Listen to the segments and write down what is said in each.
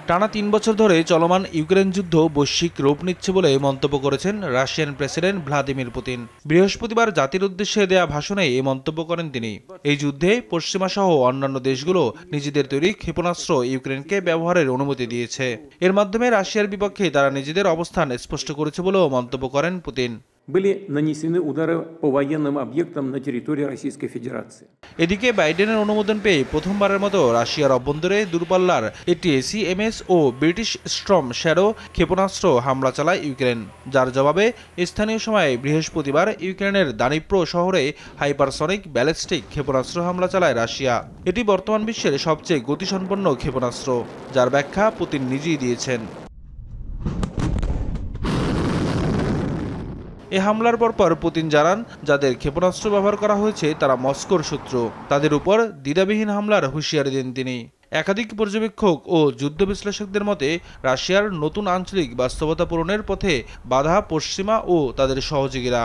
টানা ৩ বছর ধরে চলমান ইউক্রেন যুদ্ধ বৈশ্বিক রূপ নিচ্ছে বলে মন্তব্য করেছেন রাশিয়ান প্রেসিডেন্ট ভ্লাদিমির পুতিন। বৃহস্পতিবার জাতির উদ্দেশ্যে দেয়া ভাষণে এই মন্তব্য করেন তিনি। এই যুদ্ধে পশ্চিমা সহ অন্যান্য দেশগুলো নিজেদের তৈরি ক্ষেপণাস্ত্র ইউক্রেনকে ব্যবহারের অনুমতি দিয়েছে। এর মাধ্যমে রাশিয়ার বিপক্ষে তারা নিজেদের অবস্থান স্পষ্ট করেছে বলেও মন্তব্য করেন পুতিন। Были нанесены удары по военным объектам на территории Российской Федерации. এদিকে বাইডেনের অনুমোদন পেয়ে প্রথমবারের মতো রাশিয়ার অভ্যন্তরে দূরপাল্লার একটি সিএমএস ও ব্রিটিশ স্টর্ম শ্যাডো ক্ষেপণাস্ত্র হামলা চালায় ইউক্রেন, যার জবাবে স্থানীয় সময়ে বৃহস্পতিবার ইউক্রেনের দানিপ্রো শহরে হাইপারসনিক ব্যালিস্টিক ক্ষেপণাস্ত্র হামলা চালায় রাশিয়া। এটি বর্তমান বিশ্বের সবচেয়ে গতিসম্পন্ন ক্ষেপণাস্ত্র, যার ব্যাখ্যা পুতিন নিজেই দিয়েছেন। এ হামলার পরপর পুতিন জানান, যাদের ক্ষেপণাস্ত্র ব্যবহার করা হয়েছে তারা মস্কোর শত্রু, তাদের উপর দ্বিধাবিহীন হামলার হুঁশিয়ারি দেন তিনি। একাধিক পর্যবেক্ষক ও যুদ্ধ বিশ্লেষকদের মতে রাশিয়ার নতুন আঞ্চলিক বাস্তবতা পূরণের পথে বাধা পশ্চিমা ও তাদের সহযোগীরা।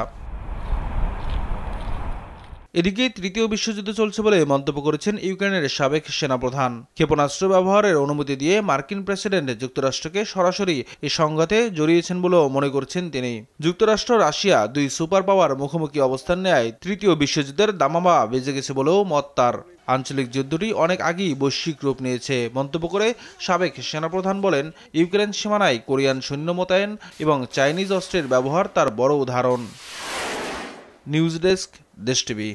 এদিকে তৃতীয় বিশ্বযুদ্ধ চলছে বলে মন্তব্য করেছেন ইউক্রেনের সাবেক সেনাপ্রধান। ক্ষেপণাস্ত্র ব্যবহারের অনুমতি দিয়ে মার্কিন প্রেসিডেন্ট যুক্তরাষ্ট্রকে সরাসরি এই সংঘাতে জড়িয়েছেন বলেও মনে করছেন তিনি। যুক্তরাষ্ট্র রাশিয়া দুই সুপার পাওয়ার মুখোমুখি অবস্থান নেয় তৃতীয় বিশ্বযুদ্ধের দামামা বেজে গেছে বলেও মত তার। আঞ্চলিক যুদ্ধটি অনেক আগেই বৈশ্বিক রূপ নিয়েছে মন্তব্য করে সাবেক সেনাপ্রধান বলেন, ইউক্রেন সীমানায় কোরিয়ান সৈন্য মোতায়েন এবং চাইনিজ অস্ত্রের ব্যবহার তার বড় উদাহরণ। নিউজ ডেস্ক, দেশ টিভি।